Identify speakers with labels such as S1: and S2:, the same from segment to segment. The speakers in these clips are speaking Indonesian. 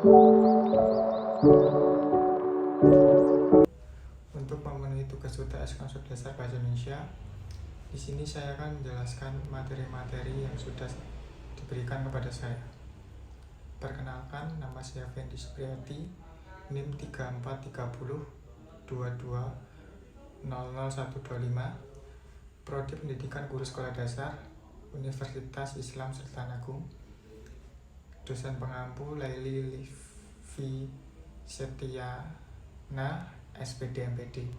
S1: Untuk memenuhi tugas UTS Konsep Dasar Bahasa Indonesia, di sini saya akan menjelaskan materi-materi yang sudah diberikan kepada saya. Perkenalkan, nama saya Fendi Supriyati, NIM 343022000125, Prodi Pendidikan Guru Sekolah Dasar, Universitas Islam Sultan Agung, dosen pengampu Laili Livi Setiana, SPD MPD.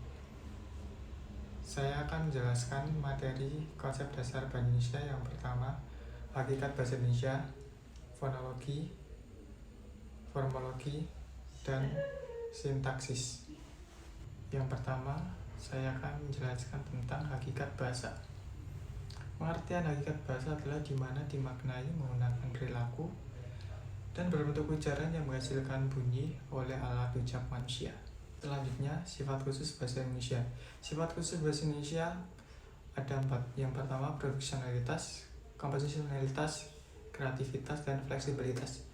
S1: Saya akan menjelaskan materi konsep dasar bahasa Indonesia yang pertama, hakikat bahasa Indonesia, fonologi, formologi, dan sintaksis. Yang pertama, saya akan menjelaskan tentang hakikat bahasa. Pengertian hakikat bahasa adalah di mana dimaknai menggunakan perilaku dan berbentuk ujaran yang menghasilkan bunyi oleh alat ucap manusia. Selanjutnya, sifat khusus bahasa Indonesia. Sifat khusus bahasa Indonesia ada 4. Yang pertama, produksionalitas, komposisionalitas, kreativitas, dan fleksibilitas.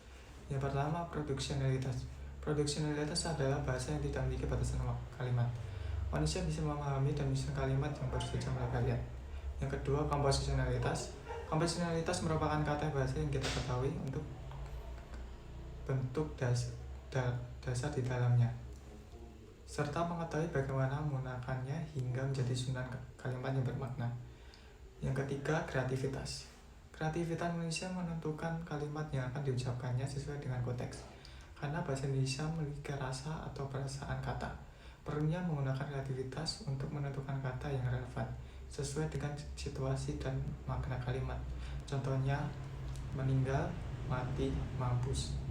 S1: Yang pertama, produksionalitas. Produksionalitas adalah bahasa yang tidak memiliki batasan kalimat. Manusia bisa memahami dan menyusun kalimat yang baru saja mereka lihat. Yang kedua, komposisionalitas. Komposisionalitas merupakan kata bahasa yang kita ketahui untuk bentuk dasar di dalamnya, serta mengetahui bagaimana menggunakannya hingga menjadi susunan kalimat yang bermakna. Yang ketiga, kreativitas. Kreativitas manusia menentukan kalimat yang akan diucapkannya sesuai dengan konteks. Karena bahasa Indonesia memiliki rasa atau perasaan kata, perlunya menggunakan kreativitas untuk menentukan kata yang relevan sesuai dengan situasi dan makna kalimat. Contohnya, meninggal, mati, mampus.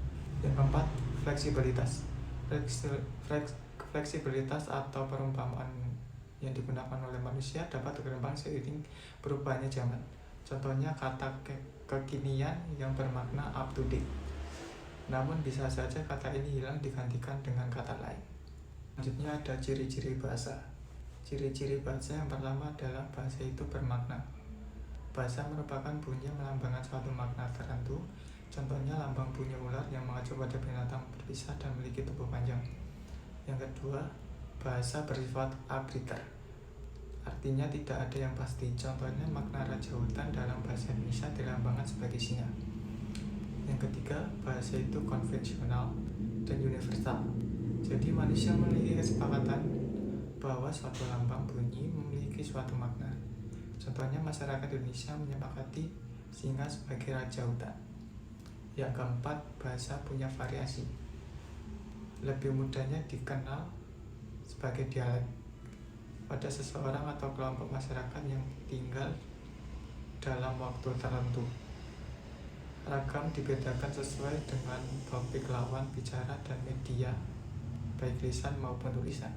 S1: Yang keempat, fleksibilitas. Fleksibilitas atau perumpamaan yang digunakan oleh manusia dapat berkembang seiring berubahnya zaman. Contohnya kata kekinian yang bermakna up to date. Namun bisa saja kata ini hilang digantikan dengan kata lain. Selanjutnya ada ciri-ciri bahasa. Ciri-ciri bahasa yang pertama adalah bahasa itu bermakna. Bahasa merupakan bunyi yang melambangkan suatu makna tertentu. Contohnya lambang bunyi ular yang mengacu pada binatang berpisah dan memiliki tubuh panjang. Yang kedua, bahasa bersifat arbitrter, artinya tidak ada yang pasti. Contohnya makna raja hutan dalam bahasa Indonesia dilambangkan sebagai singa. Yang ketiga, bahasa itu konvensional dan universal. Jadi manusia memiliki kesepakatan bahwa suatu lambang bunyi memiliki suatu makna. Contohnya masyarakat Indonesia menyepakati singa sebagai raja hutan. Yang keempat, bahasa punya variasi. Lebih mudahnya dikenal sebagai dialek pada seseorang atau kelompok masyarakat yang tinggal dalam waktu tertentu. Ragam dibedakan sesuai dengan topik lawan bicara dan media, baik lisan maupun tulisan.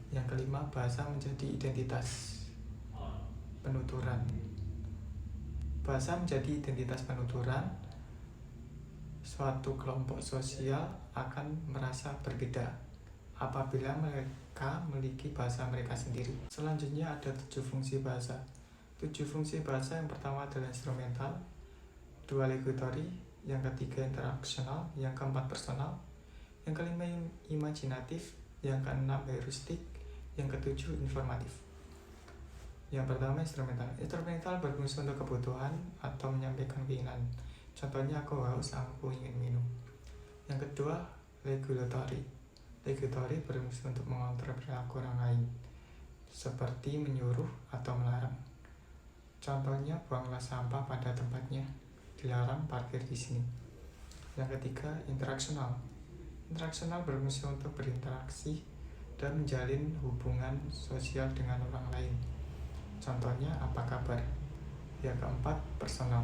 S1: Yang kelima, bahasa menjadi identitas penuturan. Bahasa menjadi identitas penuturan. Suatu kelompok sosial akan merasa berbeda apabila mereka memiliki bahasa mereka sendiri. Selanjutnya ada 7 fungsi bahasa. 7 fungsi bahasa yang pertama adalah instrumental, 2 legatory, yang ketiga interaksional, yang keempat personal, yang kelima imajinatif, yang keenam heuristik, yang ketujuh informatif. Yang pertama instrumental. Instrumental berfungsi untuk kebutuhan atau menyampaikan keinginan. Contohnya aku haus, aku ingin minum. Yang kedua, regulatory. Regulatory berfungsi untuk mengontrol perilaku orang lain, seperti menyuruh atau melarang. Contohnya, buanglah sampah pada tempatnya, dilarang parkir di sini. Yang ketiga, interaksional. Interaksional berfungsi untuk berinteraksi dan menjalin hubungan sosial dengan orang lain. Contohnya, apa kabar? Yang keempat, personal.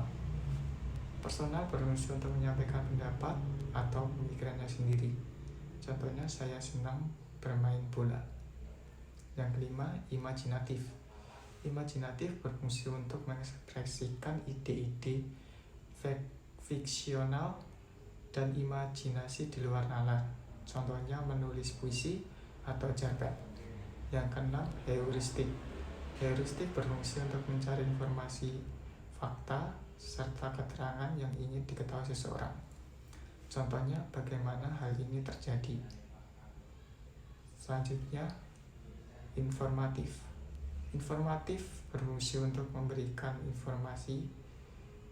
S1: Personal berfungsi untuk menyampaikan pendapat atau pemikirannya sendiri. Contohnya, saya senang bermain bola. Yang kelima, imajinatif. Imajinatif berfungsi untuk mengekspresikan ide-ide fiksional dan imajinasi di luar nalar. Contohnya, menulis puisi atau cerpen. Yang keenam, heuristik. Heuristik berfungsi untuk mencari informasi, fakta, serta keterangan yang ingin diketahui seseorang. Contohnya bagaimana hal ini terjadi. Selanjutnya, informatif. Informatif berfungsi untuk memberikan informasi,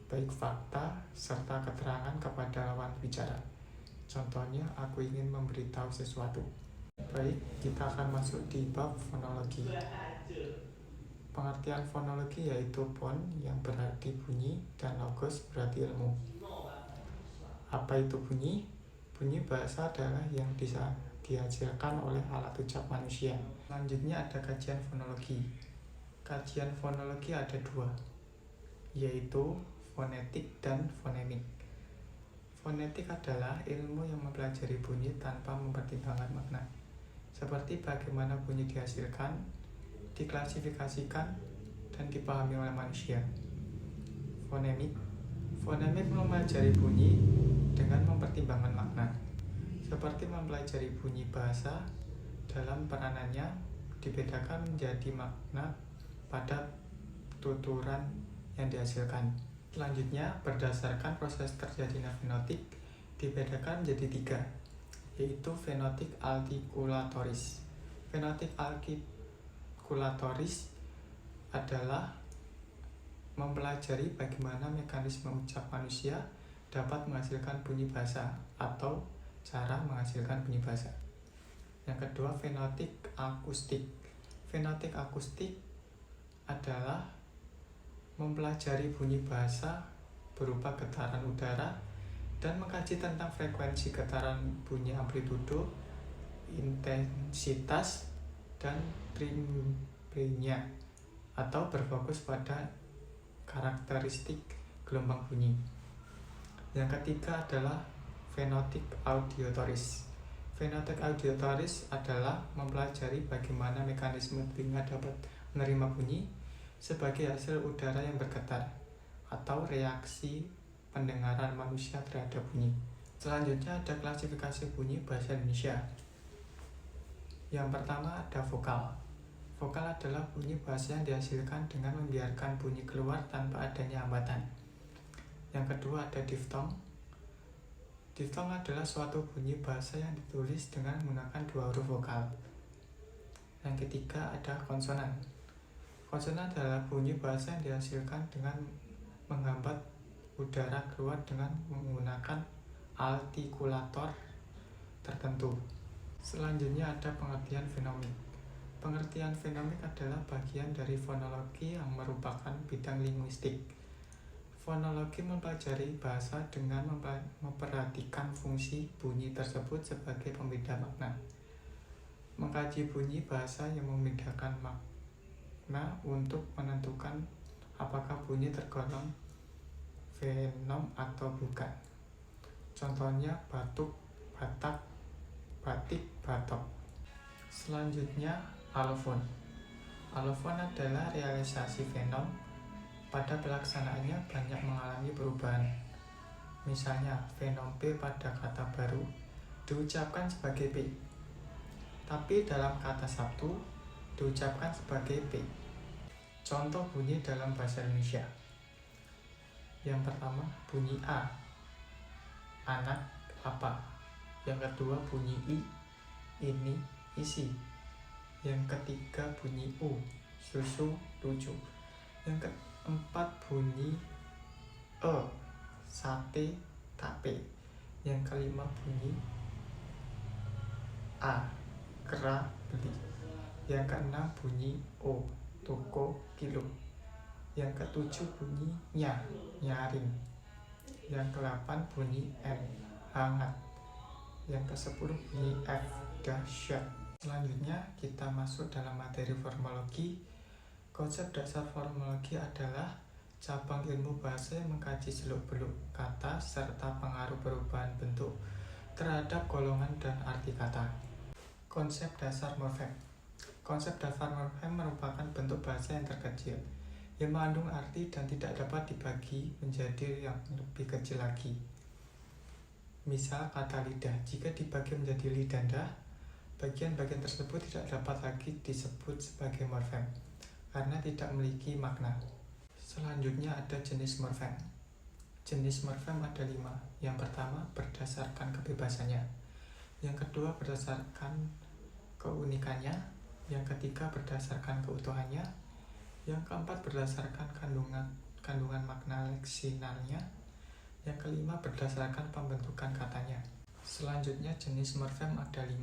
S1: baik fakta serta keterangan kepada lawan bicara. Contohnya, aku ingin memberitahu sesuatu. Baik, kita akan masuk di bab fonologi. Pengertian fonologi yaitu fon yang berarti bunyi dan logos berarti ilmu. Apa itu bunyi? Bunyi bahasa adalah yang dihasilkan oleh alat ucap manusia. Selanjutnya ada kajian fonologi. Kajian fonologi ada dua, yaitu fonetik dan fonemik. Fonetik adalah ilmu yang mempelajari bunyi tanpa mempertimbangkan makna, seperti bagaimana bunyi dihasilkan, diklasifikasikan, dan dipahami oleh manusia. Fonemik mempelajari bunyi dengan mempertimbangkan makna, seperti mempelajari bunyi bahasa dalam peranannya dibedakan menjadi makna pada tuturan yang dihasilkan. Selanjutnya, berdasarkan proses terjadinya fenotik dibedakan menjadi tiga, yaitu fenotik artikulatoris. Fenotik artikulatoris adalah mempelajari bagaimana mekanisme ucap manusia dapat menghasilkan bunyi bahasa atau cara menghasilkan bunyi bahasa. Yang kedua, fenotik akustik. Fenotik akustik adalah mempelajari bunyi bahasa berupa getaran udara dan mengkaji tentang frekuensi getaran bunyi, amplitudo, intensitas, dan timbenya, atau berfokus pada karakteristik gelombang bunyi. Yang ketiga adalah fenotik auditoris. Fenotik auditoris adalah mempelajari bagaimana mekanisme telinga dapat menerima bunyi sebagai hasil udara yang bergetar atau reaksi pendengaran manusia terhadap bunyi. Selanjutnya ada klasifikasi bunyi bahasa Indonesia. Yang pertama ada vokal. Vokal adalah bunyi bahasa yang dihasilkan dengan membiarkan bunyi keluar tanpa adanya hambatan. Yang kedua ada diftong. Diftong adalah suatu bunyi bahasa yang ditulis dengan menggunakan dua huruf vokal. Yang ketiga ada konsonan. Konsonan adalah bunyi bahasa yang dihasilkan dengan menghambat udara keluar dengan menggunakan artikulator tertentu. Selanjutnya ada pengertian fenomik. Pengertian fenomik adalah bagian dari fonologi yang merupakan bidang linguistik. Fonologi mempelajari bahasa dengan memperhatikan fungsi bunyi tersebut sebagai pembeda makna. Mengkaji bunyi bahasa yang membedakan makna untuk menentukan apakah bunyi tergolong fenom atau bukan. Contohnya batuk, batak, batik, batok. Selanjutnya alofon. Alofon adalah realisasi fenom. Pada pelaksanaannya banyak mengalami perubahan. Misalnya fenom P pada kata baru diucapkan sebagai P, tapi dalam kata Sabtu diucapkan sebagai P. Contoh bunyi dalam bahasa Indonesia. Yang pertama bunyi A, anak apa. Yang kedua bunyi I, ini isi. Yang ketiga bunyi U, susu lucu. Yang keempat bunyi E, sate tape. Yang kelima bunyi A, kera beli. Yang keenam bunyi O, toko kilo. Yang ketujuh bunyi nya, nyaring. Yang ke-8 bunyi M, hangat. Yang ke-10 bunyi F, dahsyat. Selanjutnya kita masuk dalam materi formologi. Konsep dasar formologi adalah cabang ilmu bahasa yang mengkaji seluk-beluk kata serta pengaruh perubahan bentuk terhadap golongan dan arti kata. Konsep dasar morfem. Konsep dasar morfem merupakan bentuk bahasa yang terkecil, yang mengandung arti dan tidak dapat dibagi menjadi yang lebih kecil lagi. Misal kata lidah, jika dibagi menjadi lidanda, bagian-bagian tersebut tidak dapat lagi disebut sebagai morfem, karena tidak memiliki makna. Selanjutnya ada jenis morfem. Jenis morfem ada 5. Yang pertama berdasarkan kebebasannya, yang kedua berdasarkan keunikannya, yang ketiga berdasarkan keutuhannya, yang keempat berdasarkan kandungan makna leksinalnya, yang kelima berdasarkan pembentukan katanya. Selanjutnya jenis morfem ada 5.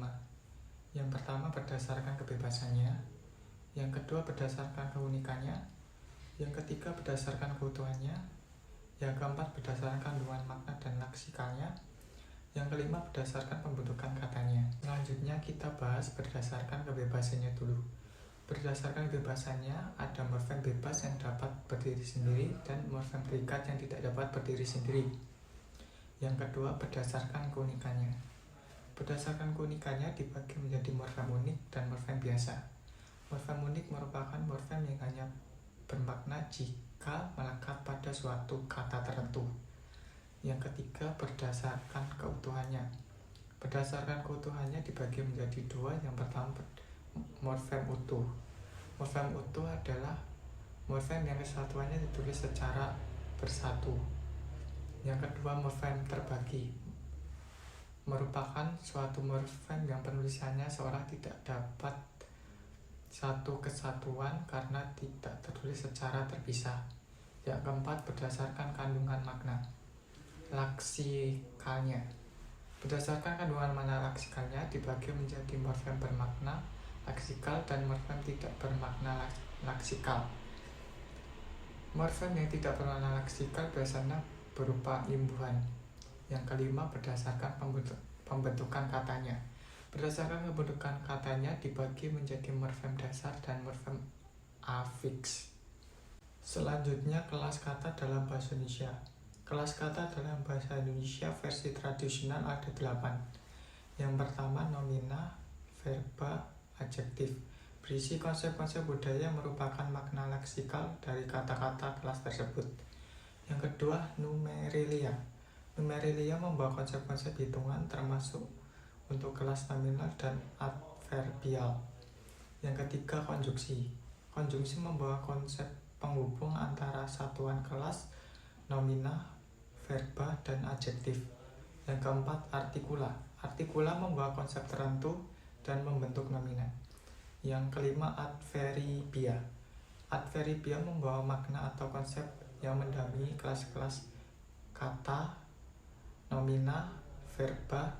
S1: Yang pertama berdasarkan kebebasannya, yang kedua berdasarkan keunikannya, yang ketiga berdasarkan keutuhannya, yang keempat berdasarkan kandungan makna dan leksikalnya, yang kelima berdasarkan pembentukan katanya. Selanjutnya kita bahas berdasarkan kebebasannya dulu. Berdasarkan kebebasannya ada morfem bebas yang dapat berdiri sendiri dan morfem terikat yang tidak dapat berdiri sendiri. Yang kedua berdasarkan keunikannya. Berdasarkan keunikannya dibagi menjadi morfem unik dan morfem biasa. Morfem unik merupakan morfem yang hanya bermakna jika melekat pada suatu kata tertentu. Yang ketiga berdasarkan keutuhannya. Berdasarkan keutuhannya dibagi menjadi 2. Yang pertama morfem utuh. Morfem utuh adalah morfem yang kesatuannya ditulis secara bersatu. Yang kedua morfem terbagi, merupakan suatu morfem yang penulisannya seolah tidak dapat satu kesatuan karena tidak tertulis secara terpisah. Yang keempat berdasarkan kandungan makna leksikalnya. Berdasarkan kandungan makna leksikalnya dibagi menjadi morfem bermakna leksikal dan morfem tidak bermakna leksikal. Morfem yang tidak bermakna leksikal biasanya berupa imbuhan. Yang kelima berdasarkan pembentukan katanya. Berdasarkan pembentukan katanya dibagi menjadi morfem dasar dan morfem afiks. Selanjutnya kelas kata dalam bahasa Indonesia. Kelas kata dalam bahasa Indonesia versi tradisional ada 8. Yang pertama nomina, verba, adjektif. Berisi konsep-konsep budaya merupakan makna leksikal dari kata-kata kelas tersebut. Yang kedua numerilia. Numerilia membawa konsep-konsep hitungan termasuk untuk kelas nominal dan adverbial. Yang ketiga konjungsi. Konjungsi membawa konsep penghubung antara satuan kelas, nomina, verba, dan adjektif. Yang keempat artikula. Artikula membawa konsep tertentu dan membentuk nomina. Yang kelima adveribia. Adveribia membawa makna atau konsep yang mendampingi kelas-kelas kata, nomina, verba,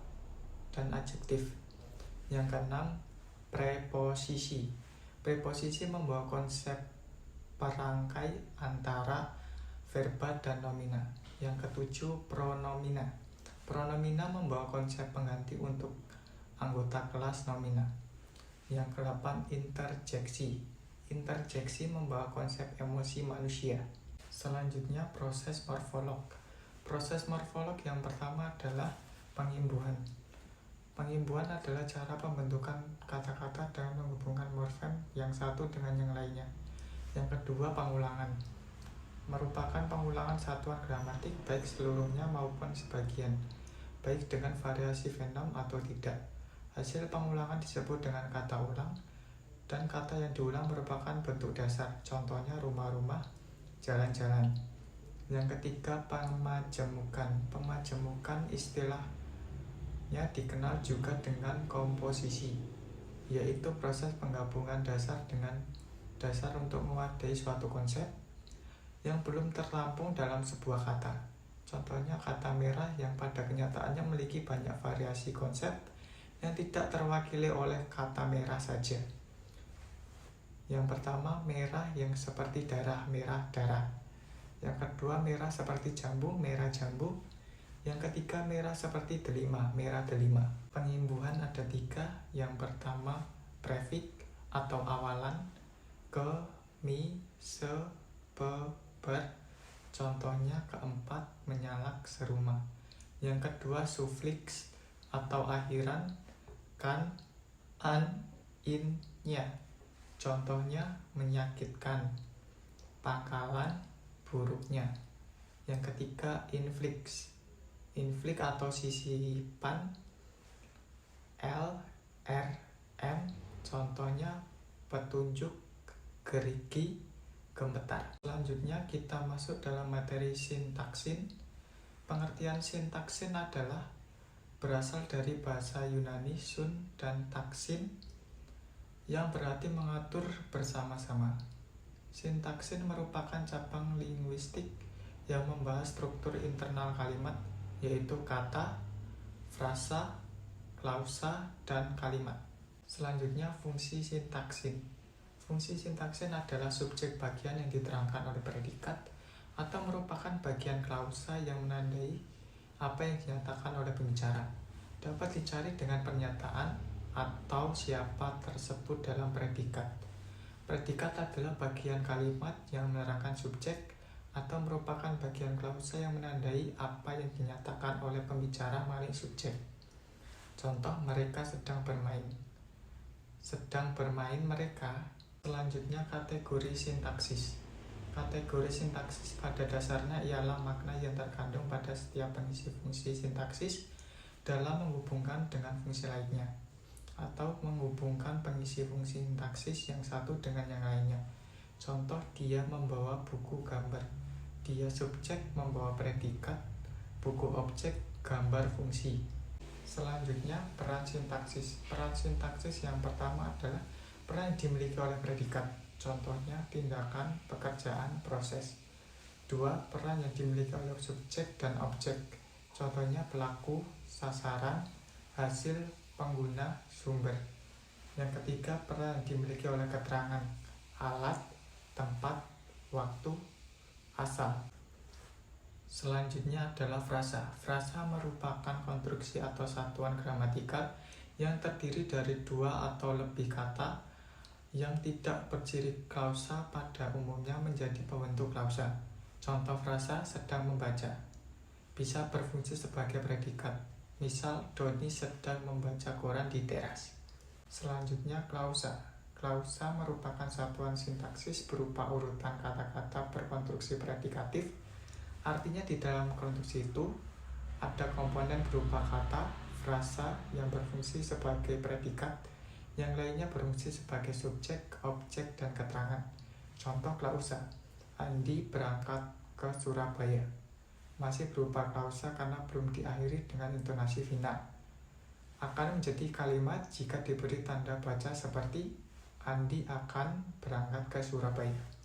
S1: dan adjektif. Yang keenam preposisi. Preposisi membawa konsep perangkai antara verba dan nomina. Yang ketujuh pronomina. Pronomina membawa konsep pengganti untuk anggota kelas nomina. Yang kedelapan interjeksi. Interjeksi membawa konsep emosi manusia. Selanjutnya proses morfolog. Proses morfolog yang pertama adalah pengimbuhan. Pengimbuhan adalah cara pembentukan kata-kata dengan menghubungkan morfem yang satu dengan yang lainnya. Yang kedua pengulangan. Merupakan pengulangan satuan gramatik baik seluruhnya maupun sebagian, baik dengan variasi fenom atau tidak. Hasil pengulangan disebut dengan kata ulang, dan kata yang diulang merupakan bentuk dasar, contohnya rumah-rumah, jalan-jalan. Yang ketiga pemajemukan. Pemajemukan istilahnya dikenal juga dengan komposisi, yaitu proses penggabungan dasar dengan dasar untuk mewadai suatu konsep yang belum tertampung dalam sebuah kata. Contohnya kata merah yang pada kenyataannya memiliki banyak variasi konsep yang tidak terwakili oleh kata merah saja. Yang pertama merah yang seperti darah, merah darah. Yang kedua merah seperti jambu, merah jambu. Yang ketiga merah seperti delima, merah delima. Pengimbuhan ada 3. Yang pertama prefik atau awalan, ke, mi, se, pe, ber. Contohnya keempat menyalak serumah. Yang kedua sufiks atau akhiran, kan, an, in, nya. Contohnya menyakitkan, pangkalan, buruknya. Yang ketiga infliks. Inflik atau sisipan, l, r, m. Contohnya petunjuk, gerigi, gemetar. Selanjutnya kita masuk dalam materi sintaksin. Pengertian sintaksin adalah berasal dari bahasa Yunani sun dan taksin yang berarti mengatur bersama-sama. Sintaksin merupakan cabang linguistik yang membahas struktur internal kalimat, yaitu kata, frasa, klausa, dan kalimat. Selanjutnya, fungsi sintaksin. Fungsi sintaksin adalah subjek bagian yang diterangkan oleh predikat atau merupakan bagian klausa yang menandai apa yang dinyatakan oleh pembicara. Dapat dicari dengan pernyataan atau siapa tersebut dalam predikat. Predikat adalah bagian kalimat yang menerangkan subjek atau merupakan bagian klausa yang menandai apa yang dinyatakan oleh pembicara melalui subjek. Contoh, mereka sedang bermain. Sedang bermain mereka. Selanjutnya, kategori sintaksis. Kategori sintaksis pada dasarnya ialah makna yang terkandung pada setiap pengisi fungsi sintaksis dalam menghubungkan dengan fungsi lainnya, atau menghubungkan pengisi fungsi sintaksis yang satu dengan yang lainnya. Contoh, dia membawa buku gambar. Dia subjek membawa predikat, buku objek, gambar fungsi. Selanjutnya, peran sintaksis. Peran sintaksis yang pertama adalah peran yang dimiliki oleh predikat. Contohnya, tindakan, pekerjaan, proses. 2. Peran yang dimiliki oleh subjek dan objek. Contohnya, pelaku, sasaran, hasil, pengguna, sumber. Yang ketiga, peran yang dimiliki oleh keterangan, alat, tempat, waktu, asal. Selanjutnya adalah frasa. Frasa merupakan konstruksi atau satuan gramatikal yang terdiri dari 2 atau lebih kata yang tidak berciri klausa pada umumnya menjadi pembentuk klausa. Contoh frasa, sedang membaca. Bisa berfungsi sebagai predikat. Misal, Doni sedang membaca koran di teras. Selanjutnya, klausa. Klausa merupakan satuan sintaksis berupa urutan kata-kata berkonstruksi predikatif. Artinya di dalam konstruksi itu ada komponen berupa kata, frasa yang berfungsi sebagai predikat, yang lainnya berfungsi sebagai subjek, objek, dan keterangan. Contoh klausa, Andi berangkat ke Surabaya. Masih berupa klausa karena belum diakhiri dengan intonasi final. Akan menjadi kalimat jika diberi tanda baca seperti Andi akan berangkat ke Surabaya.